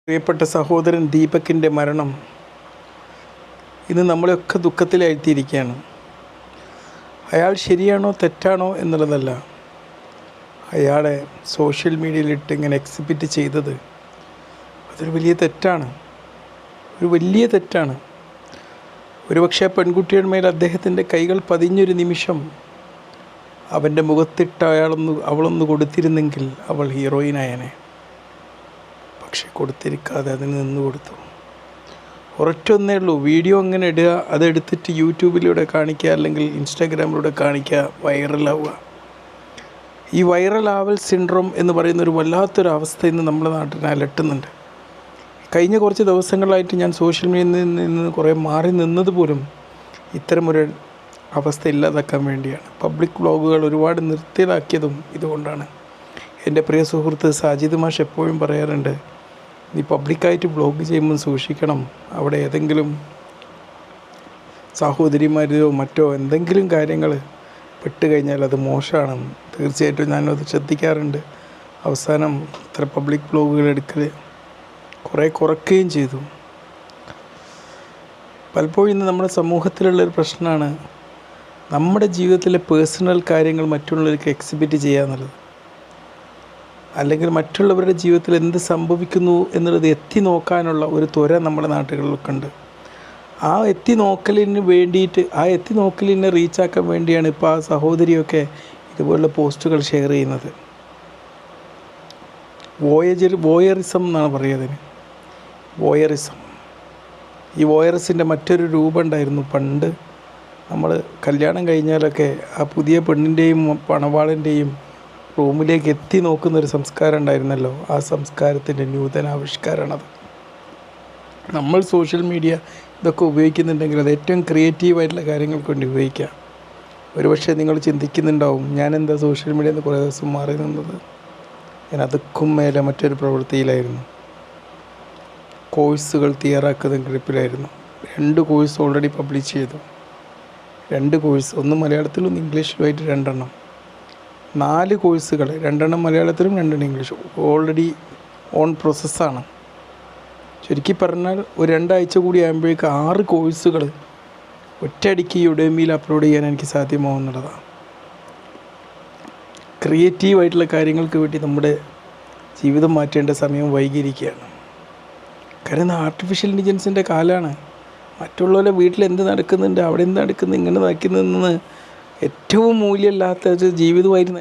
പ്രിയപ്പെട്ട സഹോദരൻ ദീപകിൻ്റെ മരണം ഇന്ന് നമ്മളെയൊക്കെ ദുഃഖത്തിലാഴ്ത്തിയിരിക്കുകയാണ്. അയാൾ ശരിയാണോ തെറ്റാണോ എന്നുള്ളതല്ല, അയാളെ സോഷ്യൽ മീഡിയയിലിട്ട് ഇങ്ങനെ എക്സിബിറ്റ് ചെയ്തത് അതൊരു വലിയ തെറ്റാണ്, ഒരു വലിയ തെറ്റാണ്. ഒരുപക്ഷെ ആ പെൺകുട്ടിയുടെ മേൽ അദ്ദേഹത്തിൻ്റെ കൈകൾ പതിഞ്ഞൊരു നിമിഷം അവൻ്റെ മുഖത്തിട്ട് അവളൊന്ന് കൊടുത്തിരുന്നെങ്കിൽ അവൾ ഹീറോയിനായനെ. പക്ഷെ കൊടുത്തിരിക്കാതെ അതിന് നിന്ന് കൊടുത്തു. ഒരൊറ്റൊന്നേ ഉള്ളൂ, വീഡിയോ അങ്ങനെ ഇടുക, അതെടുത്തിട്ട് യൂട്യൂബിലൂടെ കാണിക്കുക, അല്ലെങ്കിൽ ഇൻസ്റ്റാഗ്രാമിലൂടെ കാണിക്കുക, വൈറലാവുക. ഈ വൈറലാവൽ സിൻഡ്രോം എന്ന് പറയുന്നൊരു വല്ലാത്തൊരു അവസ്ഥ ഇന്ന് നമ്മുടെ നാട്ടിൽ അലട്ടുന്നുണ്ട്. കഴിഞ്ഞ കുറച്ച് ദിവസങ്ങളായിട്ട് ഞാൻ സോഷ്യൽ മീഡിയയിൽ നിന്ന് കുറേ മാറി നിന്നത് പോലും ഇത്തരമൊരു അവസ്ഥ ഇല്ലാതാക്കാൻ വേണ്ടിയാണ്. പബ്ലിക് വ്ളോഗുകൾ ഒരുപാട് നിർത്തിലാക്കിയതും ഇതുകൊണ്ടാണ്. എൻ്റെ പ്രിയ സുഹൃത്ത് സാജിദ് മാഷ് എപ്പോഴും പറയാറുണ്ട്, നീ പബ്ലിക്കായിട്ട് വ്ളോഗ് ചെയ്യുമ്പോൾ സൂക്ഷിക്കണം, അവിടെ ഏതെങ്കിലും സഹോദരിമാരോ മറ്റോ എന്തെങ്കിലും കാര്യങ്ങൾ പെട്ട് കഴിഞ്ഞാൽ അത് മോശമാണ്. തീർച്ചയായിട്ടും ഞാനത് ശ്രദ്ധിക്കാറുണ്ട്. അവസാനം ഇത്ര പബ്ലിക് വ്ളോഗുകൾ എടുക്കൽ കുറേ കുറയ്ക്കുകയും ചെയ്തു. പലപ്പോഴും ഇന്ന് നമ്മുടെ സമൂഹത്തിലുള്ളൊരു പ്രശ്നമാണ് നമ്മുടെ ജീവിതത്തിലെ പേഴ്സണൽ കാര്യങ്ങൾ മറ്റുള്ളവർക്ക് എക്സിബിറ്റ് ചെയ്യുക എന്നുള്ളത്, അല്ലെങ്കിൽ മറ്റുള്ളവരുടെ ജീവിതത്തിൽ എന്ത് സംഭവിക്കുന്നു എന്നുള്ളത് എത്തി നോക്കാനുള്ള ഒരു ത്വര നമ്മുടെ നാട്ടുകളിലൊക്കെ ഉണ്ട്. ആ എത്തി നോക്കലിനെ റീച്ചാക്കാൻ വേണ്ടിയാണ് ഇപ്പോൾ ആ സഹോദരിയൊക്കെ ഇതുപോലുള്ള പോസ്റ്റുകൾ ഷെയർ ചെയ്യുന്നത്. വോയറിസം എന്നാണ് പറയുന്നതിന്, വോയറിസം. ഈ വോയറിസിൻ്റെ മറ്റൊരു രൂപം ഉണ്ടായിരുന്നു. പണ്ട് നമ്മൾ കല്യാണം കഴിഞ്ഞാലൊക്കെ ആ പുതിയ പെണ്ണിൻ്റെയും പണവാളിൻ്റെയും റൂമിലേക്ക് എത്തി നോക്കുന്നൊരു സംസ്കാരം ഉണ്ടായിരുന്നല്ലോ. ആ സംസ്കാരത്തിൻ്റെ നൂതനാവിഷ്കാരമാണത്. നമ്മൾ സോഷ്യൽ മീഡിയ ഇതൊക്കെ ഉപയോഗിക്കുന്നുണ്ടെങ്കിൽ അത് ഏറ്റവും ക്രിയേറ്റീവായിട്ടുള്ള കാര്യങ്ങൾക്ക് വേണ്ടി ഉപയോഗിക്കാം. ഒരുപക്ഷെ നിങ്ങൾ ചിന്തിക്കുന്നുണ്ടാവും, ഞാനെന്താ സോഷ്യൽ മീഡിയയിൽ നിന്ന് കുറേ ദിവസം മാറി നിന്നത്. ഞാൻ അതുക്കും മേലെ മറ്റൊരു പ്രവൃത്തിയിലായിരുന്നു. കോഴ്സുകൾ തയ്യാറാക്കുന്ന ഗ്രിപ്പിലായിരുന്നു. 2 കോഴ്സ് ഓൾറെഡി പബ്ലിഷ് ചെയ്തു. 2 കോഴ്സ്, ഒന്ന് മലയാളത്തിലും ഒന്ന് ഇംഗ്ലീഷിലുമായിട്ട് 2 എണ്ണം. 4 കോഴ്സുകൾ, 2 എണ്ണം മലയാളത്തിലും 2 എണ്ണം ഇംഗ്ലീഷും ഓൾറെഡി ഓൺ പ്രോസസ്സാണ്. ചുരുക്കി പറഞ്ഞാൽ ഒരു 2 ആഴ്ച കൂടി ആകുമ്പോഴേക്ക് 6 കോഴ്സുകൾ ഒറ്റയടിക്ക് യുഡെമിയിൽ അപ്ലോഡ് ചെയ്യാൻ എനിക്ക് സാധ്യമാവുന്നുള്ളതാണ്. ക്രിയേറ്റീവായിട്ടുള്ള കാര്യങ്ങൾക്ക് വേണ്ടി നമ്മുടെ ജീവിതം മാറ്റേണ്ട സമയം വൈകിയിരിക്കുകയാണ്. കാരണം ആർട്ടിഫിഷ്യൽ ഇൻ്റലിജൻസിൻ്റെ കാലമാണ്. മറ്റുള്ളവരുടെ വീട്ടിൽ എന്ത് നടക്കുന്നുണ്ട്, അവിടെ എന്ത് നടക്കുന്നു, ഇങ്ങനെ നടക്കുന്നതെന്ന് ഏറ്റവും മൂല്യമില്ലാത്ത ഒരു ജീവിതമായിട്ട്